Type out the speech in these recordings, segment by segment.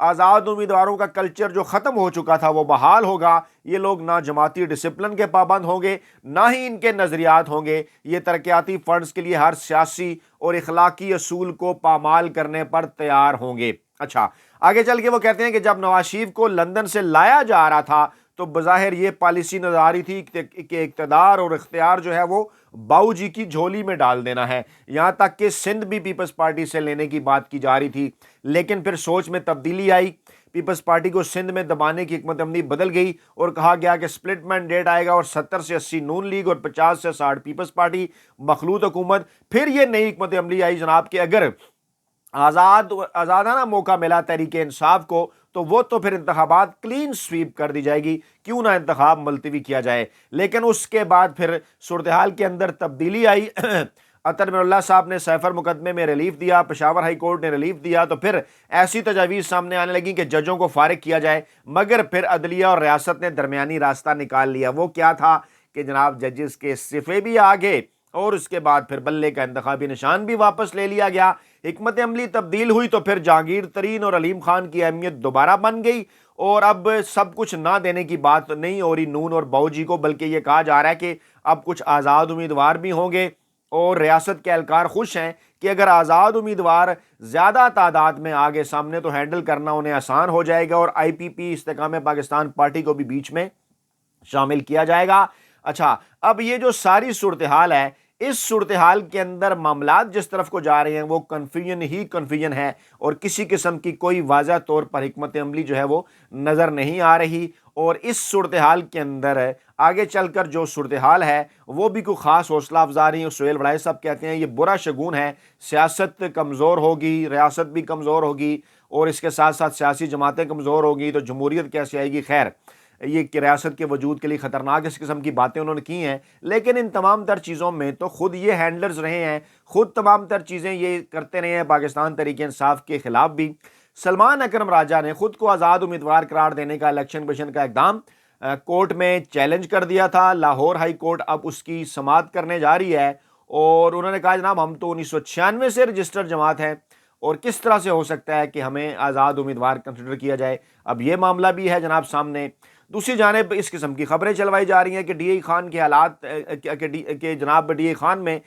آزاد امیدواروں کا کلچر جو ختم ہو چکا تھا وہ بحال ہوگا، یہ لوگ نہ جماعتی ڈسپلن کے پابند ہوں گے، نہ ہی ان کے نظریات ہوں گے، یہ ترقیاتی فنڈز کے لیے ہر سیاسی اور اخلاقی اصول کو پامال کرنے پر تیار ہوں گے۔ اچھا، آگے چل کے وہ کہتے ہیں کہ جب نواز شریف کو لندن سے لایا جا رہا تھا تو بظاہر یہ پالیسی نظر آ رہی تھی کہ اقتدار اور اختیار جو ہے وہ باؤ جی کی جھولی میں ڈال دینا ہے، یہاں تک کہ سندھ بھی پیپلز پارٹی سے لینے کی بات کی جا رہی تھی، لیکن پھر سوچ میں تبدیلی آئی، پیپلز پارٹی کو سندھ میں دبانے کی حکمت عملی بدل گئی اور کہا گیا کہ سپلٹ مینڈیٹ آئے گا اور 70 سے 80 نون لیگ اور 50 سے 60 پیپلز پارٹی، مخلوط حکومت۔ پھر یہ نئی حکمت عملی آئی جناب کہ اگر آزادانہ موقع ملا تحریک انصاف کو تو وہ تو پھر انتخابات کلین سویپ کر دی جائے گی، کیوں نہ انتخاب ملتوی کیا جائے۔ لیکن اس کے بعد پھر صورتحال کے اندر تبدیلی آئی، اطہر من اللہ صاحب نے سیفر مقدمے میں ریلیف دیا، پشاور ہائی کورٹ نے ریلیف دیا، تو پھر ایسی تجاویز سامنے آنے لگیں کہ ججوں کو فارغ کیا جائے، مگر پھر عدلیہ اور ریاست نے درمیانی راستہ نکال لیا۔ وہ کیا تھا کہ جناب ججز کے استعفے بھی آگے اور اس کے بعد پھر بلے کا انتخابی نشان بھی واپس لے لیا گیا، حکمت عملی تبدیل ہوئی تو پھر جہانگیر ترین اور علیم خان کی اہمیت دوبارہ بن گئی، اور اب سب کچھ نہ دینے کی بات نہیں ہو رہی نون اور باؤ جی کو، بلکہ یہ کہا جا رہا ہے کہ اب کچھ آزاد امیدوار بھی ہوں گے، اور ریاست کے اہلکار خوش ہیں کہ اگر آزاد امیدوار زیادہ تعداد میں آگے سامنے تو ہینڈل کرنا انہیں آسان ہو جائے گا، اور آئی پی پی استحکام پاکستان پارٹی کو بھی بیچ میں شامل کیا جائے گا۔ اچھا، اب یہ جو ساری صورتحال ہے، اس صورتحال کے اندر معاملات جس طرف کو جا رہے ہیں وہ کنفیوژن ہی کنفیوژن ہے، اور کسی قسم کی کوئی واضح طور پر حکمت عملی جو ہے وہ نظر نہیں آ رہی، اور اس صورتحال کے اندر آگے چل کر جو صورتحال ہے وہ بھی کوئی خاص حوصلہ افزا نہیں۔ سہیل وڑائے صاحب کہتے ہیں یہ برا شگون ہے، سیاست کمزور ہوگی، ریاست بھی کمزور ہوگی، اور اس کے ساتھ ساتھ سیاسی جماعتیں کمزور ہوگی تو جمہوریت کیسے آئے گی۔ خیر، یہ کہ ریاست کے وجود کے لیے خطرناک اس قسم کی باتیں انہوں نے کی ہیں، لیکن ان تمام تر چیزوں میں تو خود یہ ہینڈلرز رہے ہیں، خود تمام تر چیزیں یہ کرتے رہے ہیں پاکستان تحریک انصاف کے خلاف بھی۔ سلمان اکرم راجہ نے خود کو آزاد امیدوار قرار دینے کا الیکشن کمیشن کا اقدام کورٹ میں چیلنج کر دیا تھا۔ لاہور ہائی کورٹ اب اس کی سماعت کرنے جا رہی ہے، اور انہوں نے کہا جناب ہم تو 1996 سے رجسٹرڈ جماعت ہے، اور کس طرح سے ہو سکتا ہے کہ ہمیں آزاد امیدوار کنسیڈر کیا جائے۔ اب یہ معاملہ بھی ہے جناب سامنے۔ دوسری جانب اس قسم کی خبریں چلوائی جا رہی ہیں کہ ڈی اے خان کے حالات کہ جناب ڈی اے خان میں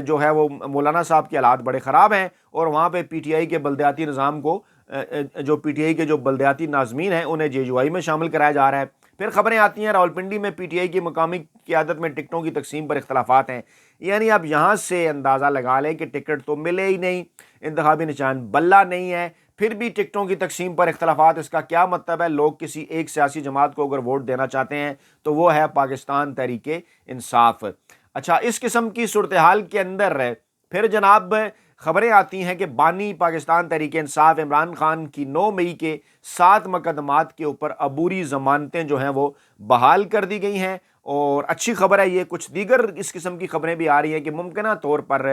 جو ہے وہ مولانا صاحب کے حالات بڑے خراب ہیں، اور وہاں پہ پی ٹی آئی کے بلدیاتی نظام کو جو پی ٹی آئی کے جو بلدیاتی ناظمین ہیں انہیں جے یو آئی میں شامل کرایا جا رہا ہے۔ پھر خبریں آتی ہیں راولپنڈی میں پی ٹی آئی کی مقامی قیادت میں ٹکٹوں کی تقسیم پر اختلافات ہیں، یعنی اب یہاں سے اندازہ لگا لیں کہ ٹکٹ تو ملے ہی نہیں، انتخابی نشان بلہ نہیں ہے، پھر بھی ٹکٹوں کی تقسیم پر اختلافات۔ اس کا کیا مطلب ہے؟ لوگ کسی ایک سیاسی جماعت کو اگر ووٹ دینا چاہتے ہیں تو وہ ہے پاکستان تحریک انصاف۔ اچھا، اس قسم کی صورتحال کے اندر پھر جناب خبریں آتی ہیں کہ بانی پاکستان تحریک انصاف عمران خان کی 9 مئی کے 7 مقدمات کے اوپر عبوری ضمانتیں جو ہیں وہ بحال کر دی گئی ہیں، اور اچھی خبر ہے یہ۔ کچھ دیگر اس قسم کی خبریں بھی آ رہی ہیں کہ ممکنہ طور پر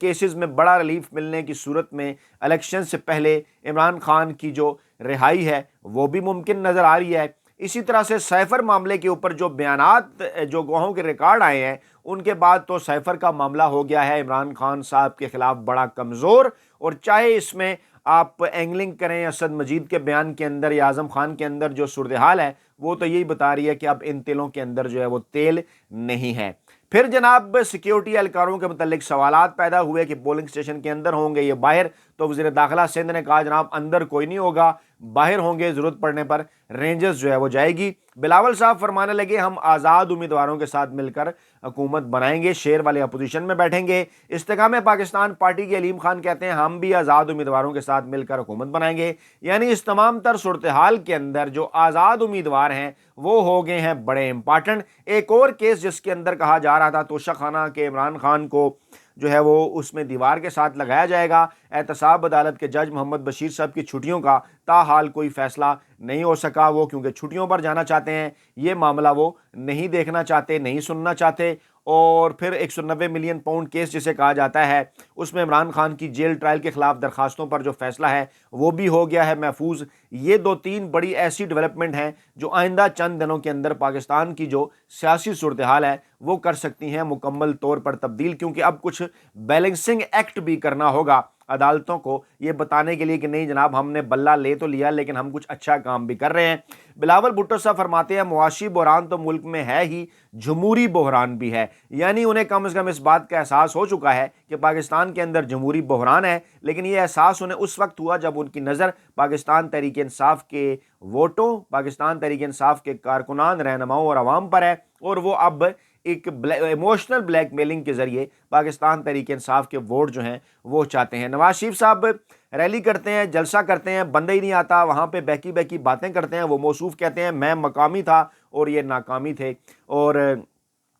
کیسز میں بڑا ریلیف ملنے کی صورت میں الیکشن سے پہلے عمران خان کی جو رہائی ہے وہ بھی ممکن نظر آ رہی ہے۔ اسی طرح سے سیفر معاملے کے اوپر جو بیانات جو گواہوں کے ریکارڈ آئے ہیں ان کے بعد تو سیفر کا معاملہ ہو گیا ہے عمران خان صاحب کے خلاف بڑا کمزور، اور چاہے اس میں آپ اینگلنگ کریں اسد مجید کے بیان کے اندر یا اعظم خان کے اندر جو صورتحال ہے وہ تو یہی بتا رہی ہے کہ اب ان تیلوں کے اندر جو ہے وہ تیل نہیں ہے۔ پھر جناب سیکیورٹی اہلکاروں کے متعلق سوالات پیدا ہوئے کہ پولنگ اسٹیشن کے اندر ہوں گے یہ باہر، تو وزیر داخلہ سندھ نے کہا جناب اندر کوئی نہیں ہوگا، باہر ہوں گے، ضرورت پڑنے پر رینجرز جو ہے وہ جائے گی۔ بلاول صاحب فرمانے لگے ہم آزاد امیدواروں کے ساتھ مل کر حکومت بنائیں گے، شیر والے اپوزیشن میں بیٹھیں گے۔ استحکام پاکستان پارٹی کے علیم خان کہتے ہیں ہم بھی آزاد امیدواروں کے ساتھ مل کر حکومت بنائیں گے۔ یعنی اس تمام تر صورتحال کے اندر جو آزاد امیدوار ہیں وہ ہو گئے ہیں بڑے امپارٹنٹ۔ ایک اور کیس جس کے اندر کہا جا رہا تھا توشہ خانہ کے عمران خان کو جو ہے وہ اس میں دیوار کے ساتھ لگایا جائے گا، احتساب عدالت کے جج محمد بشیر صاحب کی چھٹیوں کا تاحال کوئی فیصلہ نہیں ہو سکا، وہ کیونکہ چھٹیوں پر جانا چاہتے ہیں، یہ معاملہ وہ نہیں دیکھنا چاہتے، نہیں سننا چاہتے۔ اور پھر 190 ملین پاؤنڈ کیس جسے کہا جاتا ہے اس میں عمران خان کی جیل ٹرائل کے خلاف درخواستوں پر جو فیصلہ ہے وہ بھی ہو گیا ہے محفوظ۔ یہ 2-3 بڑی ایسی ڈیولپمنٹ ہیں جو آئندہ چند دنوں کے اندر پاکستان کی جو سیاسی صورتحال ہے وہ کر سکتی ہیں مکمل طور پر تبدیل، کیونکہ اب کچھ بیلنسنگ ایکٹ بھی کرنا ہوگا عدالتوں کو یہ بتانے کے لیے کہ نہیں جناب ہم نے بلہ لے تو لیا لیکن ہم کچھ اچھا کام بھی کر رہے ہیں۔ بلاول بھٹو صاحب فرماتے ہیں معاشی بحران تو ملک میں ہے ہی، جمہوری بحران بھی ہے، یعنی انہیں کم از کم اس بات کا احساس ہو چکا ہے کہ پاکستان کے اندر جمہوری بحران ہے، لیکن یہ احساس انہیں اس وقت ہوا جب ان کی نظر پاکستان تحریک انصاف کے ووٹوں، پاکستان تحریک انصاف کے کارکنان، رہنماؤں اور عوام پر ہے، اور وہ اب ایک ایموشنل بلیک میلنگ کے ذریعے پاکستان تحریک انصاف کے ووٹ جو ہیں وہ چاہتے ہیں۔ نواز شریف صاحب ریلی کرتے ہیں، جلسہ کرتے ہیں، بندہ ہی نہیں آتا، وہاں پہ بہکی بہکی باتیں کرتے ہیں، وہ موصوف کہتے ہیں میں مقامی تھا اور یہ ناکامی تھے، اور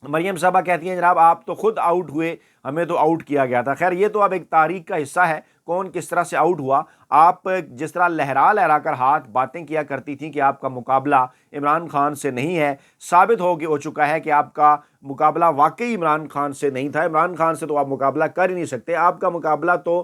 مریم صاحبہ کہتی ہیں جناب آپ تو خود آؤٹ ہوئے، ہمیں تو آؤٹ کیا گیا تھا۔ خیر یہ تو اب ایک تاریخ کا حصہ ہے، کون کس طرح سے آؤٹ ہوا۔ آپ جس طرح لہرا لہرا کر ہاتھ باتیں کیا کرتی تھیں کہ آپ کا مقابلہ عمران خان سے نہیں ہے، ثابت ہو چکا ہے کہ آپ کا مقابلہ واقعی عمران خان سے نہیں تھا۔ عمران خان سے تو آپ مقابلہ کر ہی نہیں سکتے، آپ کا مقابلہ تو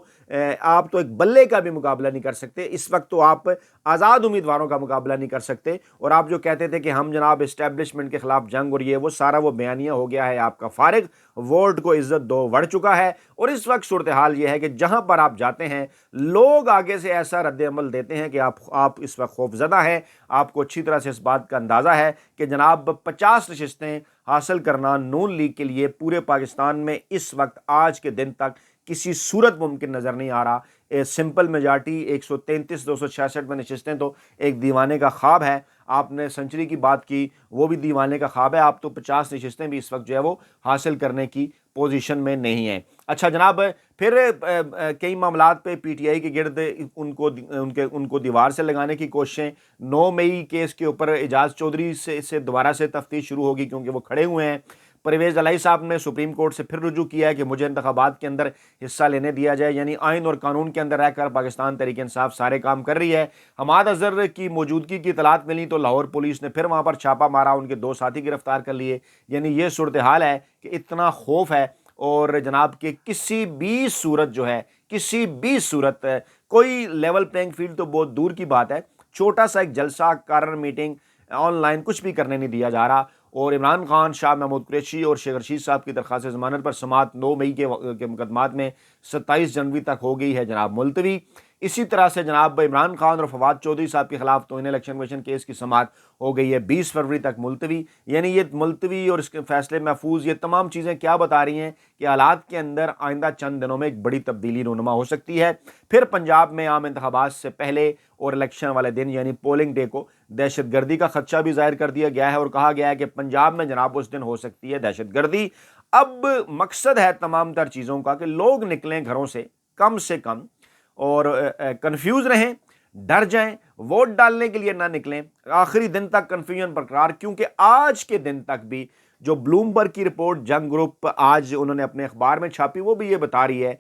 آپ تو ایک بلے کا بھی مقابلہ نہیں کر سکتے، اس وقت تو آپ آزاد امیدواروں کا مقابلہ نہیں کر سکتے۔ اور آپ جو کہتے تھے کہ ہم جناب اسٹیبلشمنٹ کے خلاف جنگ اور یہ وہ سارا وہ بیانیہ ہو گیا ہے آپ کا فارغ، ووٹ کو عزت دو بڑھ چکا ہے، اور اس وقت صورتحال یہ ہے کہ جہاں پر آپ جاتے ہیں لوگ آگے سے ایسا رد عمل دیتے ہیں کہ آپ اس وقت خوف زدہ ہیں۔ آپ کو اچھی طرح سے اس بات کا اندازہ ہے کہ جناب 50 نشستیں حاصل کرنا نون لیگ کے لیے پورے پاکستان میں اس وقت آج کے دن تک کسی صورت ممکن نظر نہیں آ رہا۔ سمپل میجارٹی 133 266 میں نشستیں تو ایک دیوانے کا خواب ہے۔ آپ نے سنچری کی بات کی، وہ بھی دیوانے کا خواب ہے، آپ تو 50 نشستیں بھی اس وقت جو ہے وہ حاصل کرنے کی پوزیشن میں نہیں ہیں۔ اچھا جناب پھر کئی معاملات پہ پی ٹی آئی کے گرد ان کو دیوار سے لگانے کی کوششیں، 9 مئی کیس کے اوپر اعجاز چودھری سے دوبارہ سے تفتیش شروع ہوگی کیونکہ وہ کھڑے ہوئے ہیں۔ پرویز علیہ صاحب نے سپریم کورٹ سے پھر رجوع کیا ہے کہ مجھے انتخابات کے اندر حصہ لینے دیا جائے، یعنی آئین اور قانون کے اندر رہ کر پاکستان تحریک انصاف سارے کام کر رہی ہے۔ حماد اظہر کی موجودگی کی اطلاعات ملی تو لاہور پولیس نے پھر وہاں پر چھاپا مارا، ان کے 2 ساتھی گرفتار کر لیے۔ یعنی یہ صورتحال ہے کہ اتنا خوف ہے، اور جناب کہ کسی بھی صورت جو ہے، کسی بھی صورت کوئی لیول پلینگ فیلڈ تو بہت دور کی بات ہے، چھوٹا سا ایک جلسہ، کارنر میٹنگ، آن لائن کچھ بھی کرنے نہیں دیا جا رہا۔ اور عمران خان، شاہ محمود قریشی اور شیخ رشید صاحب کی درخواست ضمانت پر سماعت 9 مئی کے مقدمات میں 27 جنوری تک ہو گئی ہے جناب ملتوی۔ اسی طرح سے جناب عمران خان اور فواد چودھری صاحب کے خلاف توہین الیکشن کمیشن کیس کی سماعت ہو گئی ہے 20 فروری تک ملتوی۔ یعنی یہ ملتوی اور اس کے فیصلے محفوظ، یہ تمام چیزیں کیا بتا رہی ہیں کہ حالات کے اندر آئندہ چند دنوں میں ایک بڑی تبدیلی رونما ہو سکتی ہے۔ پھر پنجاب میں عام انتخابات سے پہلے اور الیکشن والے دن یعنی پولنگ ڈے کو دہشت گردی کا خدشہ بھی ظاہر کر دیا گیا ہے، اور کہا گیا ہے کہ پنجاب میں جناب اس دن ہو سکتی ہے دہشت گردی۔ اب مقصد ہے تمام تر چیزوں کا کہ لوگ نکلیں گھروں سے کم اور کنفیوز رہیں، ڈر جائیں، ووٹ ڈالنے کے لیے نہ نکلیں، آخری دن تک کنفیوژن برقرار، کیونکہ آج کے دن تک بھی جو بلومبرگ کی رپورٹ جنگ گروپ آج انہوں نے اپنے اخبار میں چھاپی وہ بھی یہ بتا رہی ہے،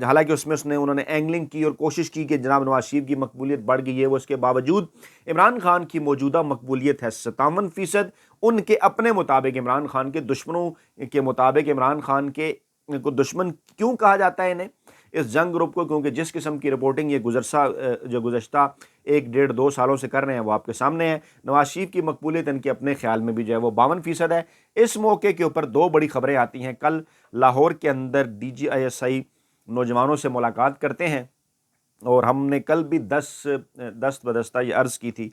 حالانکہ اس میں انہوں نے اینگلنگ کی اور کوشش کی کہ جناب نواز شریف کی مقبولیت بڑھ گئی ہے، وہ اس کے باوجود عمران خان کی موجودہ مقبولیت ہے 57%۔ ان کے اپنے مطابق، عمران خان کے دشمنوں کے مطابق، عمران خان کے کو دشمن کیوں کہا جاتا ہے انہیں اس جنگ گروپ کو؟ کیونکہ جس قسم کی رپورٹنگ یہ گزشتہ 1-1.5-2 سالوں سے کر رہے ہیں وہ آپ کے سامنے ہے۔ نواز شریف کی مقبولیت ان کے اپنے خیال میں بھی جو ہے وہ 52% ہے۔ اس موقع کے اوپر 2 بڑی خبریں آتی ہیں۔ کل لاہور کے اندر DGISI نوجوانوں سے ملاقات کرتے ہیں، اور ہم نے کل بھی دست بدستہ یہ عرض کی تھی،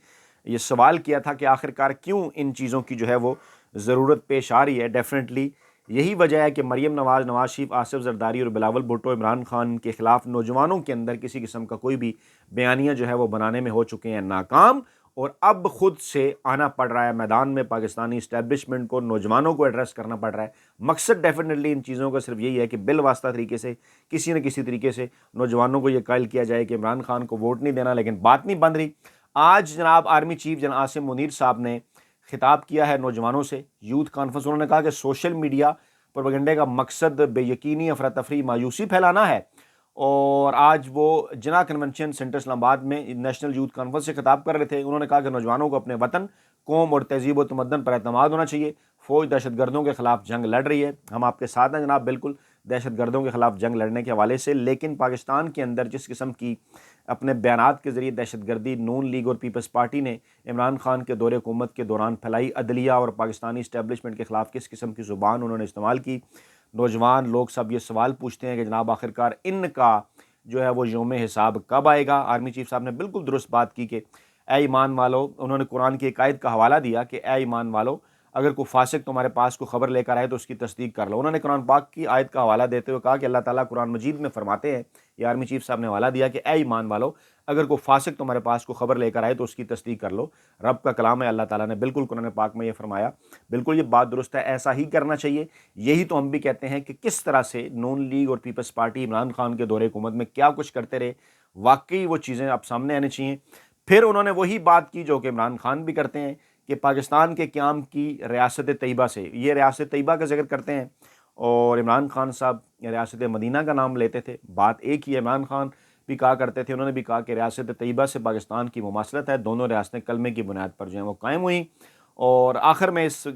یہ سوال کیا تھا کہ آخرکار کیوں ان چیزوں کی جو ہے وہ ضرورت پیش آ رہی ہے۔ ڈیفینیٹلی یہی وجہ ہے کہ مریم نواز، نواز شریف، آصف زرداری اور بلاول بھٹو عمران خان کے خلاف نوجوانوں کے اندر کسی قسم کا کوئی بھی بیانیہ جو ہے وہ بنانے میں ہو چکے ہیں ناکام، اور اب خود سے آنا پڑ رہا ہے میدان میں، پاکستانی اسٹیبلشمنٹ کو، نوجوانوں کو ایڈریس کرنا پڑ رہا ہے۔ مقصد ڈیفینیٹلی ان چیزوں کا صرف یہی ہے کہ بالواسطہ طریقے سے کسی نہ کسی طریقے سے نوجوانوں کو یہ قائل کیا جائے کہ عمران خان کو ووٹ نہیں دینا، لیکن بات نہیں بن رہی۔ آج جناب آرمی چیف جناب عاصم منیر صاحب نے خطاب کیا ہے نوجوانوں سے، یوتھ کانفرنس، انہوں نے کہا کہ سوشل میڈیا پروپیگنڈے کا مقصد بے یقینی، افراتفری، مایوسی پھیلانا ہے۔ اور آج وہ جناح کنونشن سینٹر اسلام آباد میں نیشنل یوتھ کانفرنس سے خطاب کر رہے تھے۔ انہوں نے کہا کہ نوجوانوں کو اپنے وطن، قوم اور تہذیب و تمدن پر اعتماد ہونا چاہیے۔ فوج دہشت گردوں کے خلاف جنگ لڑ رہی ہے، ہم آپ کے ساتھ ہیں جناب، بالکل دہشت گردوں کے خلاف جنگ لڑنے کے حوالے سے، لیکن پاکستان کے اندر جس قسم کی اپنے بیانات کے ذریعے دہشت گردی نون لیگ اور پیپلز پارٹی نے عمران خان کے دور حکومت کے دوران پھیلائی، عدلیہ اور پاکستانی اسٹیبلشمنٹ کے خلاف کس قسم کی زبان انہوں نے استعمال کی، نوجوان لوگ سب یہ سوال پوچھتے ہیں کہ جناب آخرکار ان کا جو ہے وہ یوم حساب کب آئے گا۔ آرمی چیف صاحب نے بالکل درست بات کی کہ اے ایمان والو، انہوں نے قرآن کی ایک آیت کا حوالہ دیا کہ اے ایمان والو، اگر کوئی فاسق تمہارے پاس کو خبر لے کر آئے تو اس کی تصدیق کر لو۔ انہوں نے قرآن پاک کی آیت کا حوالہ دیتے ہوئے کہا کہ اللہ تعالیٰ قرآن مجید میں فرماتے ہیں، یہ آرمی چیف صاحب نے حوالہ دیا کہ اے ایمان والو، اگر کوئی فاسق تمہارے پاس کو خبر لے کر آئے تو اس کی تصدیق کر لو۔ رب کا کلام ہے، اللہ تعالیٰ نے بالکل قرآن پاک میں یہ فرمایا، بالکل یہ بات درست ہے، ایسا ہی کرنا چاہیے۔ یہی تو ہم بھی کہتے ہیں کہ کس طرح سے نون لیگ اور پیپلز پارٹی عمران خان کے دور حکومت میں کیا کچھ کرتے رہے، واقعی وہ چیزیں اب سامنے آنی چاہیے۔ پھر انہوں نے وہی بات کی جو کہ عمران خان بھی کرتے ہیں کہ پاکستان کے قیام کی ریاست طیبہ سے، یہ ریاست طیبہ کا ذکر کرتے ہیں، اور عمران خان صاحب ریاست مدینہ کا نام لیتے تھے۔ بات ایک ہی ہے، عمران خان بھی کہا کرتے تھے، انہوں نے بھی کہا کہ ریاست طیبہ سے پاکستان کی مماثلت ہے، دونوں ریاستیں کلمے کی بنیاد پر جو ہیں وہ قائم ہوئیں۔ اور آخر میں اس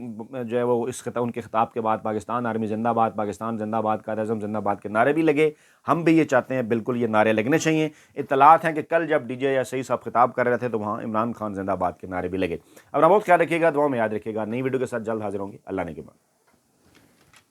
جو ہے وہ ان کے خطاب کے بعد پاکستان آرمی زندہ باد، پاکستان زندہ باد، قائد اعظم زندہ باد کے نعرے بھی لگے۔ ہم بھی یہ چاہتے ہیں، بالکل یہ نعرے لگنے چاہیے۔ اطلاعات ہیں کہ کل جب ڈی جے یا سعید صاحب خطاب کر رہے تھے تو وہاں عمران خان زندہ باد کے نعرے بھی لگے۔ اپنا بہت خیال رکھیے گا، دعاؤں میں یاد رکھیے گا۔ نئی ویڈیو کے ساتھ جلد حاضر ہوں گے۔ اللہ نے کے بعد۔